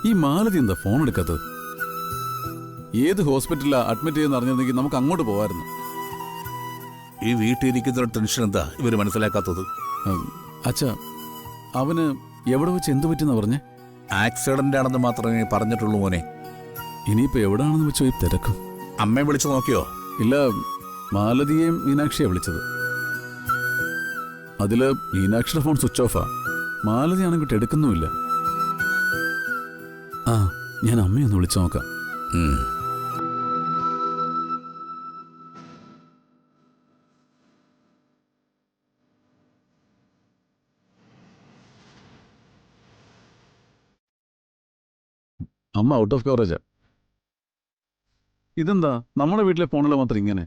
ഈ മാലതി എന്താ ഫോൺ എടുക്കാത്തത്? ഏത് ഹോസ്പിറ്റലിലാ അഡ്മിറ്റ് ചെയ്യുന്ന അറിഞ്ഞിരുന്നെങ്കിൽ നമുക്ക് അങ്ങോട്ട് പോവായിരുന്നു. ഈ വീട്ടിലിരിക്കുന്ന ടെൻഷൻ എന്താ ഇവര് മനസ്സിലാക്കാത്തത്? അച്ഛാ, അവന് എവിടെ വെച്ച് എന്ത് പറ്റുന്ന പറഞ്ഞേ? ആക്സിഡന്റ് ആണെന്ന് മാത്രമേ പറഞ്ഞിട്ടുള്ളൂ മോനെ. ഇനിയിപ്പോ എവിടാണെന്ന് വെച്ചോ ഈ തിരക്കും. അമ്മയെ വിളിച്ചു നോക്കിയോ? ഇല്ല, മാലതിയെയും മീനാക്ഷിയെ വിളിച്ചത്. അതില് മീനാക്ഷിയുടെ ഫോൺ സ്വിച്ച് ഓഫാ. മാലതിയാണെങ്കിൽ എടുക്കുന്നുമില്ല. ആ, ഞാൻ അമ്മയൊന്ന് വിളിച്ചു നോക്കാം. അമ്മ ഔട്ട് ഓഫ് കവറേജാ. ഇതെന്താ നമ്മുടെ വീട്ടിലെ ഫോണിൽ മാത്രം ഇങ്ങനെ?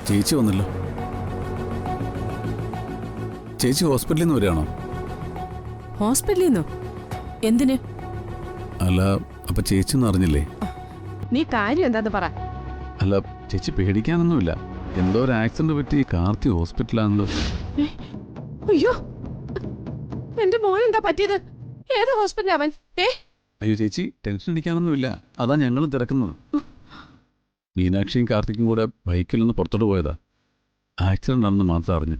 ചേച്ചി വന്നല്ലോ. ചേച്ചി ഹോസ്പിറ്റലിൽ നിന്ന് വരികയാണോ? ഹോസ്പിറ്റലിൽ നിന്നോ? എന്തിന്? അല്ല, അപ്പൊ ചേച്ചി ഒന്നും അറിഞ്ഞില്ലേ? നീ കാര്യം എന്താന്ന് പറ. അല്ല, ചേച്ചി പേടിക്കാനൊന്നുമില്ല. എന്തോ ഒരു ആക്സിഡന്റ് പറ്റി കാർത്തി ഹോസ്പിറ്റലാണല്ലോ. അയ്യോ, എന്റെ മോൻ എന്താ പറ്റിയത്? ഏത് ഹോസ്പിറ്റൽ അവൻ? അയ്യോ ചേച്ചി, ടെൻഷൻ അടിക്കാനൊന്നുമില്ല. അതാ ഞങ്ങളും തിരക്കുന്നത്. മീനാക്ഷിയും കാർത്തിക്കും കൂടെ ബൈക്കിൽ നിന്ന് പുറത്തോട്ട് പോയതാ. ആക്സിഡന്റ് ആണെന്ന് മാത്രം അറിഞ്ഞു.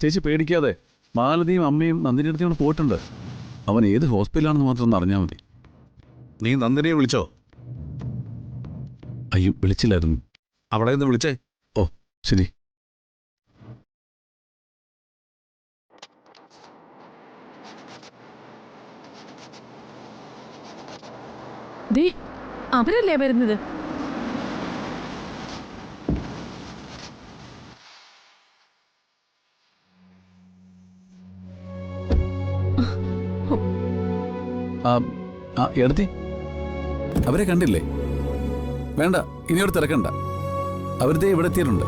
ചേച്ചി പേടിക്കാതെ. മാലതിയും അമ്മയും നന്ദിനി അടുത്ത് പോയിട്ടുണ്ട്. അവൻ ഏത് ഹോസ്പിറ്റലാണെന്ന് മാത്രം ഒന്ന് അറിഞ്ഞാൽ മതി. നീ നന്ദിനിയെ വിളിച്ചോ? അയ്യോ, വിളിച്ചില്ലായിരുന്നു. അവിടെ നിന്ന് വിളിച്ചേ. ഓ ശരി. അവരല്ലേ വരുന്നത്? എടുത്തി അവരെ കണ്ടില്ലേ? വേണ്ട, ഇനിയോട് തിരക്കണ്ട. അവരുടെ ഇവിടെ എത്തിയിട്ടുണ്ട്.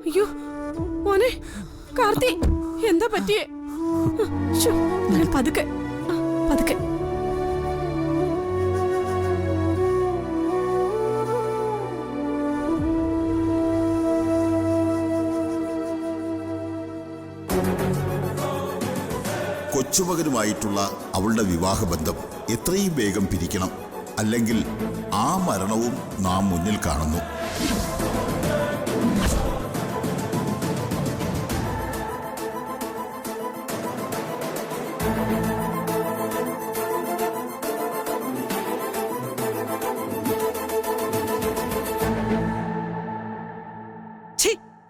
അയ്യോ മോനെ, കാർത്തി എന്താ പറ്റിയേ? പതുക്കെ പതുക്കെ. കൊച്ചുമകനുമായിട്ടുള്ള അവളുടെ വിവാഹബന്ധം എത്രയും വേഗം പിരിക്കണം. അല്ലെങ്കിൽ ആ മരണവും നാം മുന്നിൽ കാണുന്നു.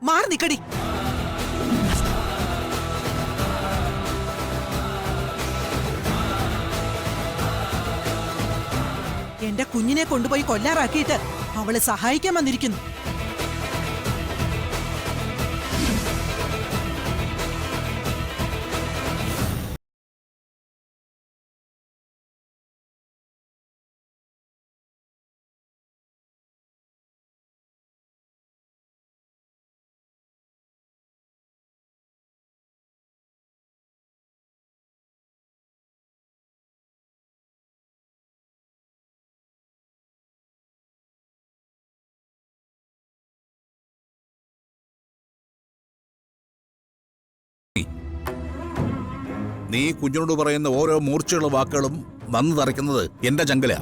മാറി നിക്കടി. എന്റെ കുഞ്ഞിനെ കൊണ്ടുപോയി കൊല്ലാറാക്കിയിട്ട് അവള് സഹായിക്കാൻ വന്നിരിക്കുന്നു. നീ കുഞ്ഞിനോട് പറയുന്ന ഓരോ മൂർച്ചയുള്ള വാക്കുകളും വന്നു തറയ്ക്കുന്നത് എന്റെ ചങ്കല.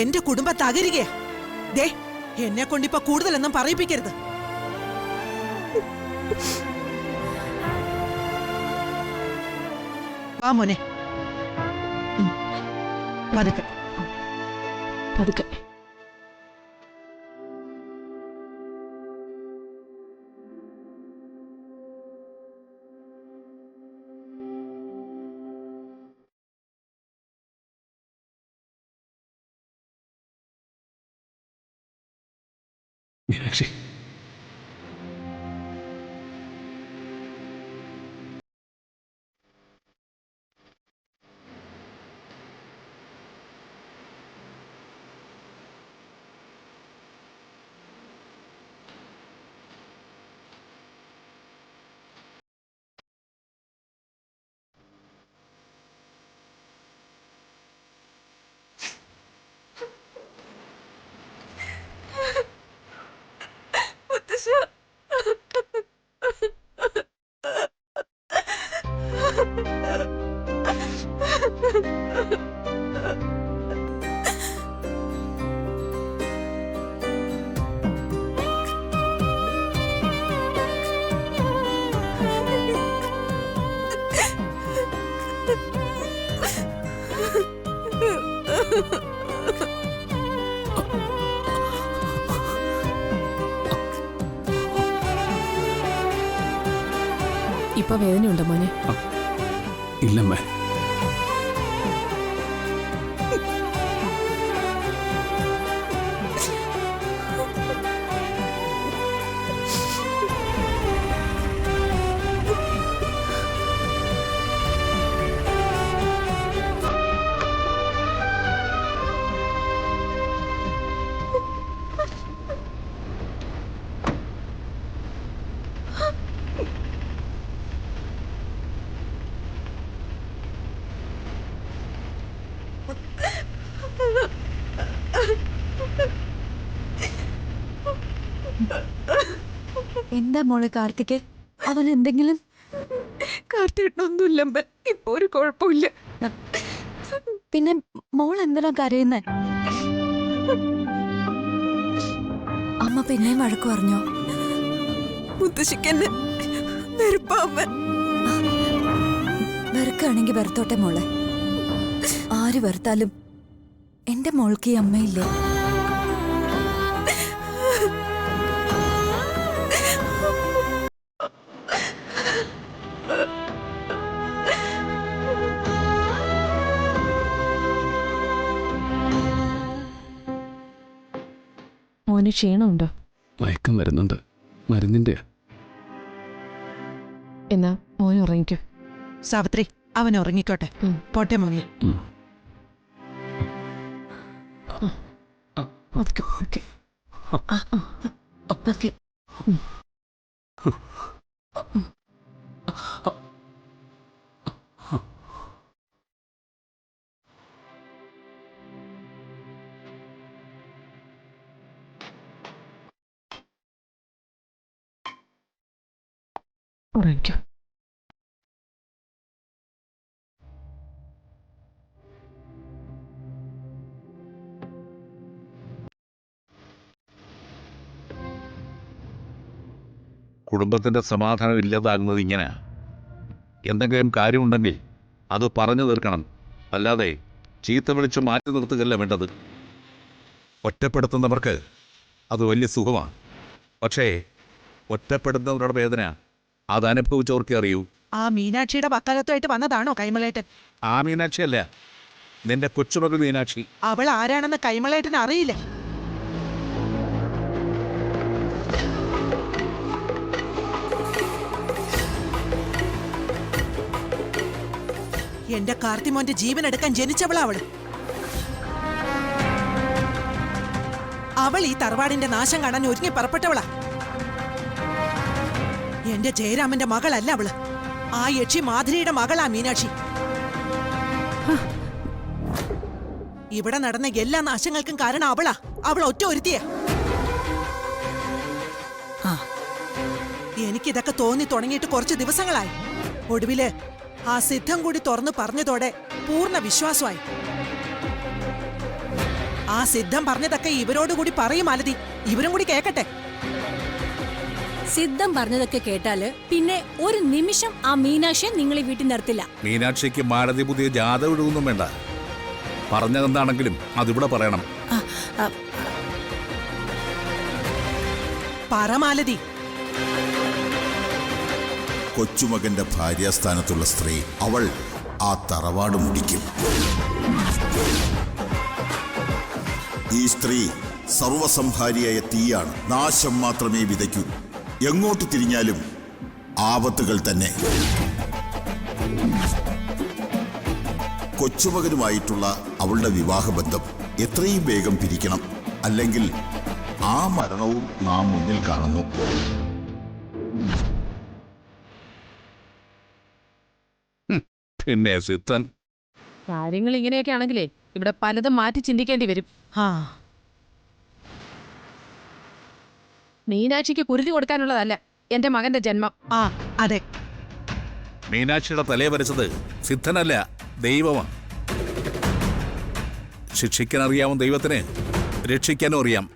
എന്റെ കുടുംബം തകരുകയാ. ദേ, എന്നെ കൊണ്ടിപ്പോ കൂടുതലൊന്നും പറയിപ്പിക്കരുത്. ആ മോനെ, പതുക്കെ പതുക്കെ. മീനാക്ഷി, ഇപ്പൊ വേദനയുണ്ടോ മോനെ? ഇല്ലമ്മേ. എന്താ മോളെ കാർത്തിക്, അവൻ എന്തെങ്കിലും? കാർത്തികേട്ടനൊന്നുമില്ല അമ്മ, ഇപ്പൊ ഒരു കുഴപ്പമില്ല. പിന്നെ മോൾ എന്തിനാ കരയുന്നേ? അമ്മ പിന്നെയും വഴക്കു പറഞ്ഞോ? മുത്തശ്ശിക്കെന്നെ വെറുപ്പാമ്മ. വെറുക്കാണെങ്കി വെറുത്തോട്ടെ മോളെ. ആര് വെറുത്താലും എന്റെ മോൾക്ക് ഈ അമ്മയില്ലേ? മോന് ക്ഷീണമുണ്ടോ? മയക്കം വരുന്നുണ്ട്. മരുന്നിന്റെ. എന്നാ മോൻ ഉറങ്ങിക്കോ. സാവിത്രി, അവൻ ഉറങ്ങിക്കോട്ടെ. പോട്ടെ മോനെ. Okay okay. ഉറങ്ങിക്കോ. കുടുംബത്തിന്റെ സമാധാനം ഇല്ലാതാകുന്നത് ഇങ്ങനെ. എന്തെങ്കിലും കാര്യമുണ്ടെങ്കിൽ അത് പറഞ്ഞു തീർക്കണം, അല്ലാതെ ചീത്ത വിളിച്ച് മാറ്റി നിർത്തുകയല്ല വേണ്ടത്. ഒറ്റപ്പെടുത്തുന്നവർക്ക് അത് വലിയ സുഖമാണ്. പക്ഷേ ഒറ്റപ്പെടുത്തുന്നവരുടെ വേദന അതനുഭവിച്ചവർക്കേ അറിയൂ. ആ മീനാക്ഷിയുടെ വക്കാലത്തുമായിട്ട് വന്നതാണോ കൈമളേട്ടൻ? ആ മീനാക്ഷിയല്ല, നിന്റെ കൊച്ചുമകൾ മീനാക്ഷി. അവൾ ആരാണെന്ന് കൈമളേട്ടൻ അറിയില്ല. എന്റെ കാർത്തിമോന്റെ ജീവൻ എടുക്കാൻ ജനിച്ചവളാ അവള്. അവൾ ഈ തറവാടിന്റെ നാശം കാണാൻ ഒരുങ്ങി പുറപ്പെട്ടവളാ. എന്റെ ജയരാമന്റെ മകളല്ല അവള്. ആ യക്ഷി മാധുരിയുടെ മകളാ മീനാക്ഷി. ഇവിടെ നടന്ന എല്ലാ നാശങ്ങൾക്കും കാരണം അവളാ. അവൾ ഒറ്റ ഒരുത്തിയാ. എനിക്കിതൊക്കെ തോന്നി തുടങ്ങിയിട്ട് കുറച്ച് ദിവസങ്ങളായി. ഒടുവില് ആ സിദ്ധം കൂടി തുറന്നു പറഞ്ഞതോടെ പൂർണ്ണ വിശ്വാസമായി. ആ സിദ്ധം പറഞ്ഞതൊക്കെ ഇവരോടുകൂടി പറയും മാലതി. ഇവരും കൂടി കേക്കട്ടെ. സിദ്ധം പറഞ്ഞതൊക്കെ കേട്ടാല് പിന്നെ ഒരു നിമിഷം ആ മീനാക്ഷിയെ നിങ്ങളെ വീട്ടിൽ നിർത്തില്ല. മീനാക്ഷിക്ക് മാലതി പുതിയ ജാഥ ഒഴുകൊന്നും വേണ്ട. പറഞ്ഞതെന്താണെങ്കിലും അതിവിടെ പറയണം. പറ മാലതി. കൊച്ചുമകന്റെ ഭാര്യാസ്ഥാനത്തുള്ള സ്ത്രീ അവൾ ആ തറവാട് മുടിക്കും. ഈ സ്ത്രീ സർവസംഹാരിയായ തീയാണ്. നാശം മാത്രമേ വിതയ്ക്കൂ. എങ്ങോട്ട് തിരിഞ്ഞാലും ആപത്തുകൾ തന്നെ. കൊച്ചുമകനുമായിട്ടുള്ള അവളുടെ വിവാഹബന്ധം എത്രയും വേഗം പിരിക്കണം. അല്ലെങ്കിൽ ആ മരണവും നാം മുന്നിൽ കാണുന്നു. പിന്നെ സിദ്ധൻ കാര്യങ്ങൾ ഇങ്ങനെയൊക്കെ ആണെങ്കിലേ ഇവിടെ പലതും മാറ്റി ചിന്തിക്കേണ്ടി വരും. മീനാക്ഷിക്ക് കുരുതി കൊടുക്കാനുള്ളതല്ല എന്റെ മകന്റെ ജന്മം. ആ അതെ, മീനാക്ഷിയുടെ തലയെ വരച്ചത് സിദ്ധനല്ല, ദൈവമാണ്. ശിക്ഷിക്കാൻ അറിയാവും ദൈവത്തിന്, രക്ഷിക്കാനും അറിയാം.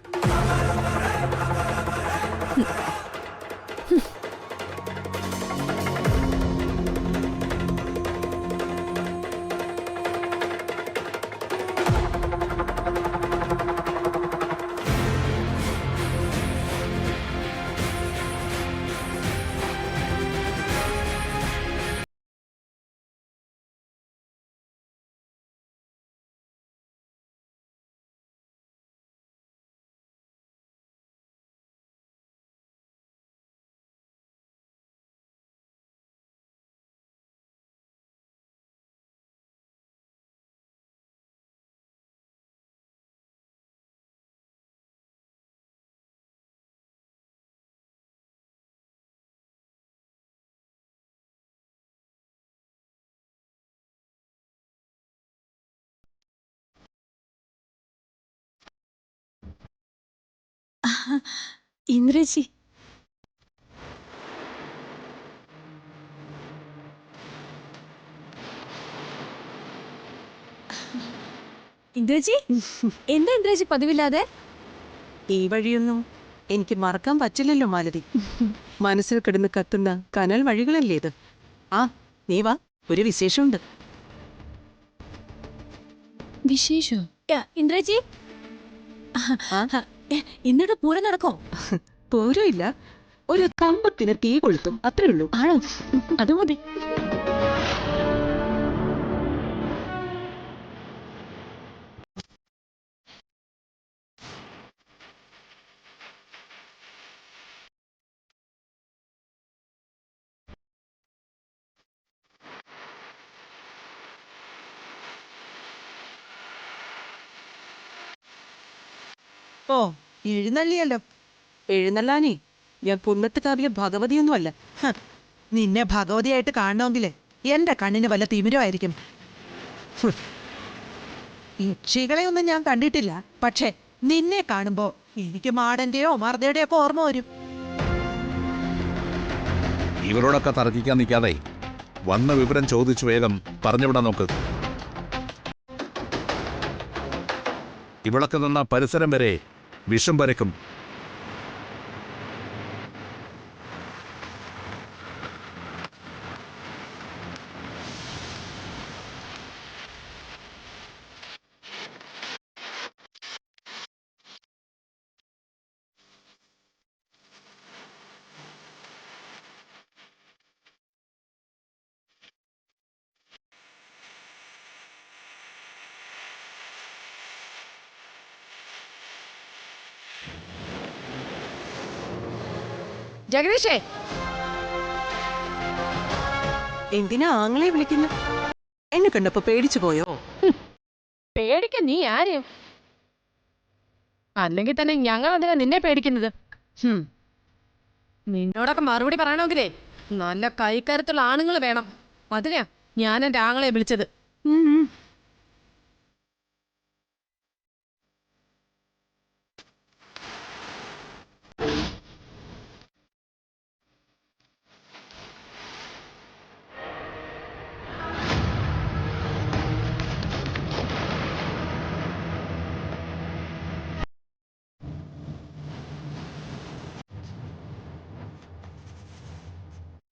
ഇന്ദ്രജി, ഇന്ദ്രജി, എന്താ ഇന്ദ്രജി പതിവില്ലാതെ? ഈ വഴിയൊന്നും എനിക്ക് മറക്കാൻ പറ്റില്ലല്ലോ മാലതി. മനസ്സിൽ കിടന്ന് കത്തുന്ന കനൽ വഴികളല്ലേ ഇത്. ആ നീ വാ, ഒരു വിശേഷമുണ്ട്. വിശേഷോ? ഇന്ദ്രജി, എന്നിട്ട് പൂരം നടക്കോ? പോരുമില്ല, ഒരു കമ്പത്തിന് തീ കൊളുത്തും, അത്രേ ഉള്ളൂ. ആണോ? അത് മതി. ഓ എഴുന്നള്ളിയല്ലോ. എഴുന്നള്ളാനേ ഞാൻ കുന്നത്ത് കാവിലെ ഭഗവതിയൊന്നുമല്ല. ഹ, നിന്നെ ഭഗവതിയായിട്ട് കാണണമെങ്കിലേ എന്റെ കണ്ണിന് വല്ല തിമിരമായിരിക്കും. യക്ഷികളെ ഒന്നും ഞാൻ കണ്ടിട്ടില്ല, പക്ഷെ നിന്നെ കാണുമ്പോ എനിക്ക് മാടന്റെയോ മർദ്ദയുടെയോ ഒക്കെ ഓർമ്മ വരും. ഇവരോടൊക്കെ തർക്കിക്കാൻ നിൽക്കാതെ വന്ന വിവരം ചോദിച്ചു വേഗം പറഞ്ഞുവിടാൻ നോക്ക്. ഇവിടൊക്കെ നിന്ന പരിസരം വരെ വിഷം പരക്കും. ജഗദീഷേ, എന്തിനാ ആങ്ങളെ വിളിക്കുന്നു? എന്നെ കണ്ടപ്പോ പേടിച്ചു പോയോ? പേടിക്കാൻ നീ ആര്? അല്ലെങ്കിൽ തന്നെ ഞങ്ങൾ എന്തിനാ നിന്നെ പേടിക്കുന്നത്? നിന്നോടൊക്കെ മറുപടി പറയണമെങ്കിലേ നല്ല കൈക്കരുത്തുള്ള ആണുങ്ങൾ വേണം. അതിനാ ഞാൻ എൻ്റെ ആങ്ങളെ വിളിച്ചത്.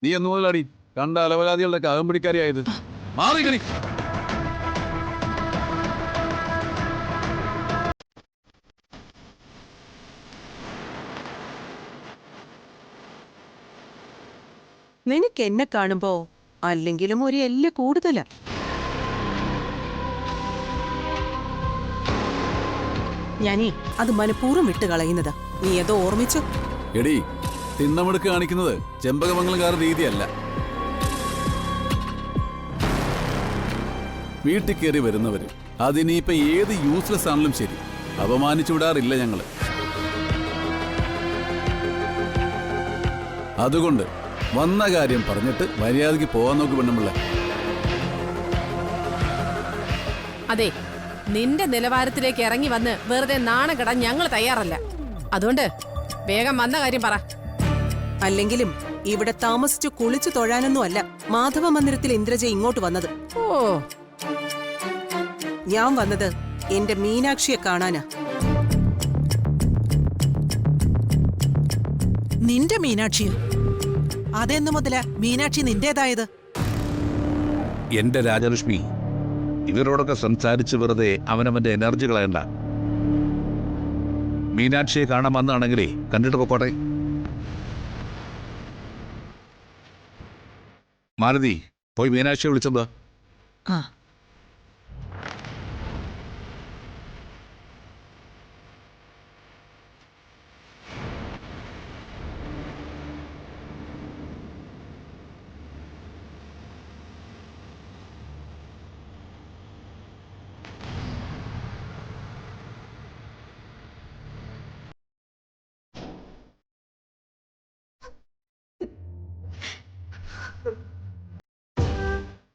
നീ എന്ന് മുതലടി കണ്ട അലവലാദികളുടെ അകമ്പടിക്കാരിയായത്? മാറി കളി. നിനക്ക് എന്നെ കാണുമ്പോ അല്ലെങ്കിലും ഒരു എല്ല് കൂടുതലാ. ഞാനേ അത് മനഃപൂർവ്വം വിട്ട് കളയുന്നതാ. നീ അത് ഓർമ്മിച്ചോ? എടി, തിന്നമെടുക്ക് കാണിക്കുന്നത് ചെമ്പകമംഗലംകാരുടെ രീതിയല്ല. വീട്ടിൽ കയറി വരുന്നവര് അതിനിയിപ്പോ ഏത് യൂസ്ലെസ് ആണെങ്കിലും ശരി അപമാനിച്ചു വിടാറില്ല ഞങ്ങള്. അതുകൊണ്ട് വന്ന കാര്യം പറഞ്ഞിട്ട് മര്യാദയ്ക്ക് പോകാൻ നോക്കി പെണ്ണുമ്പിള്ള. അതെ, നിന്റെ നിലവാരത്തിലേക്ക് ഇറങ്ങി വന്ന് വെറുതെ നാണം കെടാൻ ഞങ്ങൾ തയ്യാറല്ല. അതുകൊണ്ട് വേഗം വന്ന കാര്യം പറ. അല്ലെങ്കിലും ഇവിടെ താമസിച്ചു കുളിച്ചു തൊഴാനൊന്നും അല്ല മാധവ മന്ദിരത്തിൽ ഇന്ദ്രജ ഇങ്ങോട്ട് വന്നത്. ഓ, ഞാൻ വന്നത് എന്റെ മീനാക്ഷിയെ കാണാനാ. നിന്റെ മീനാക്ഷിയോ? അതെന്നു മുതലാ മീനാക്ഷി നിന്റേതായത്? എന്റെ രാജലക്ഷ്മി, ഇവരോടൊക്കെ സംസാരിച്ച് വെറുതെ അവനവന്റെ എനർജി കളയണ്ട. മീനാക്ഷിയെ കാണാൻ വന്നാണെങ്കിലേ കണ്ടിട്ട് പോക്കോട്ടെ. മാലതി, പോയി മീനാക്ഷിയെ വിളിച്ചെന്താ? ആ,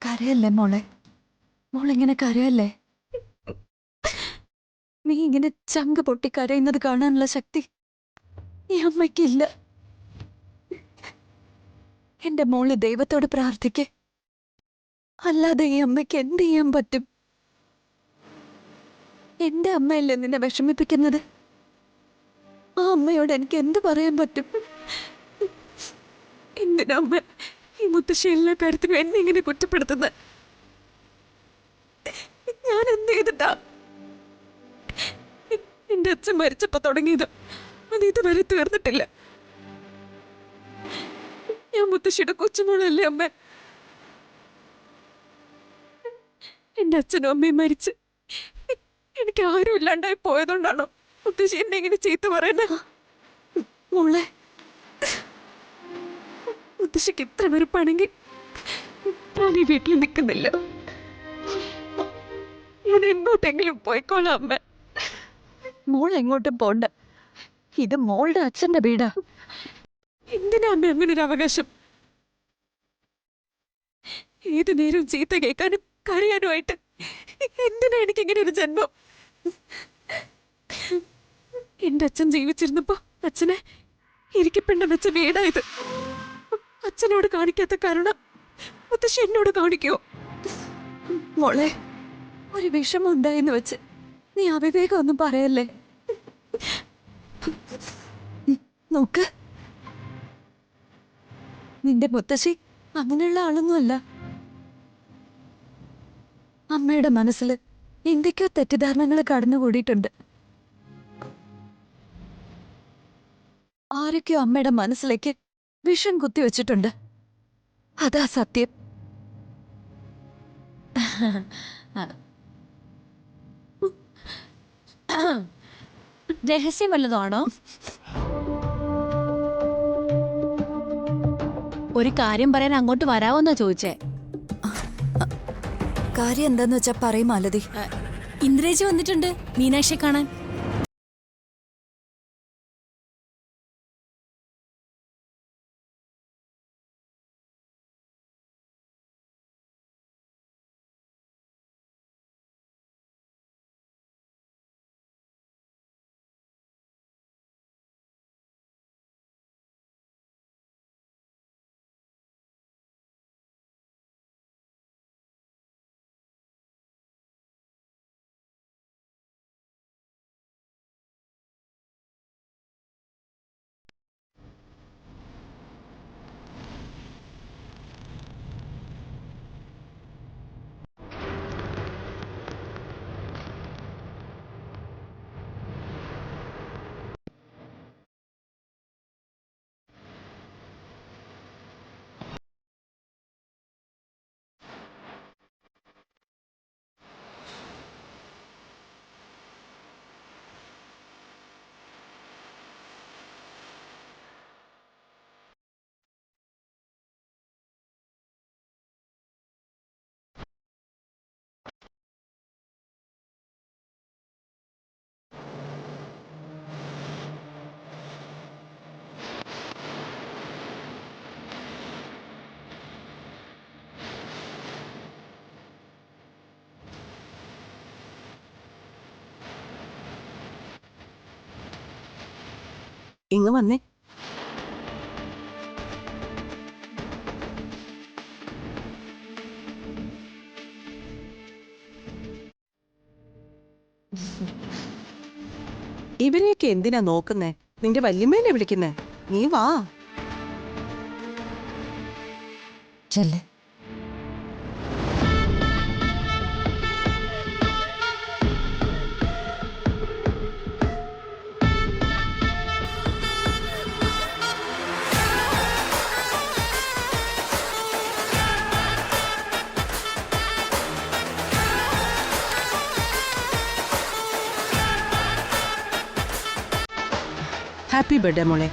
കരയല്ലേ മോളെ, മോളിങ്ങനെ കരയല്ലേ. നീ ഇങ്ങനെ ചങ്ക് പൊട്ടി കരയുന്നത് കാണാനുള്ള ശക്തി ഈ അമ്മയ്ക്കില്ല. എന്റെ മോള് ദൈവത്തോട് പ്രാർത്ഥിക്ക്, അല്ലാതെ ഈ അമ്മയ്ക്ക് എന്ത് ചെയ്യാൻ പറ്റും? എന്റെ അമ്മയല്ലേ നിന്നെ വിഷമിപ്പിക്കുന്നത്. ആ അമ്മയോട് എനിക്ക് എന്ത് പറയാൻ പറ്റും? എന്തിനാ അമ്മ ഈ മുത്തശ്ശി എല്ലാ കാര്യത്തിനും എന്നെ ഇങ്ങനെ കുറ്റപ്പെടുത്തുന്നത്? ഞാൻ എന്ത് ചെയ്തിട്ടാ? എന്റെ അച്ഛൻ മരിച്ചപ്പോ തുടങ്ങിയത് അത് ഇതുവരെ തീർന്നിട്ടില്ല. ഞാൻ മുത്തശ്ശിയുടെ കൊച്ചുമോളല്ലേ അമ്മ. എന്റെ അച്ഛനും അമ്മയും മരിച്ച് എനിക്ക് ആരും ഇല്ലാണ്ടായി പോയതുകൊണ്ടാണോ മുത്തശ്ശി എന്നെ ഇങ്ങനെ ചീത്ത പറയുന്നത്? മോളെ, മുത്തശ്ശിക്ക് ഇത്ര വെറുപ്പാണെങ്കിൽ ഞാൻ ഈ വീട്ടിൽ നിൽക്കുന്നില്ല. ഞാൻ എങ്ങോട്ടെങ്കിലും പോയിക്കോളാം അമ്മ. മോൾ എങ്ങോട്ടും പോണ്ട. ഇത് മോളുടെ അച്ഛന്റെ വീടാ. എന്തിനാ അമ്മ അങ്ങനെ ഒരു അവകാശം? ഏതു നേരവും ചീത്ത കേൾക്കാനും കരയാനുമായിട്ട് എന്തിനാ എനിക്ക് ഇങ്ങനെ ഒരു ജന്മം? എന്റെ അച്ഛൻ ജീവിച്ചിരുന്നപ്പോ അച്ഛനെ ഇരിക്കപ്പെണ്ട വെച്ച വീടായത്. അച്ഛനോട് കാണിക്കാത്ത കരുണ മുത്തശ്ശി എന്നോട് കാണിക്കുവോ? മോളെ, ഒരു വിഷമം ഉണ്ടായെന്ന് വെച്ച് നീ അവിവേകം ഒന്നും പറയല്ലേ. നോക്ക്, നിന്റെ മുത്തശ്ശി അങ്ങനെയുള്ള ആളൊന്നുമല്ല. അമ്മയുടെ മനസ്സിൽ എന്തൊക്കെയോ തെറ്റിദ്ധാരണകൾ കടന്നുകൂടിയിട്ടുണ്ട്. ആരൊക്കെയോ അമ്മയുടെ മനസ്സിലേക്ക് വിഷം കുത്തിവെച്ചിട്ടുണ്ട്. അതാ സത്യം. രഹസ്യം വല്ലതാണോ? ഒരു കാര്യം പറയാൻ അങ്ങോട്ട് വരാവോന്നാ ചോദിച്ചേ. കാര്യം എന്താന്ന് വെച്ചാ പറയും മാലതി. ഇന്ദ്രേജി വന്നിട്ടുണ്ട് മീനാക്ഷിയെ കാണാൻ. ഇങ്ങ് വന്നേ. ഇവരെയൊക്കെ എന്തിനാ നോക്കുന്നേ? നിന്റെ വല്യമ്മേനെ വിളിക്കുന്നേ? നീ വാ. ചെല്ലേ. ഹാപ്പി ബർത്ത്ഡേ മോളെ.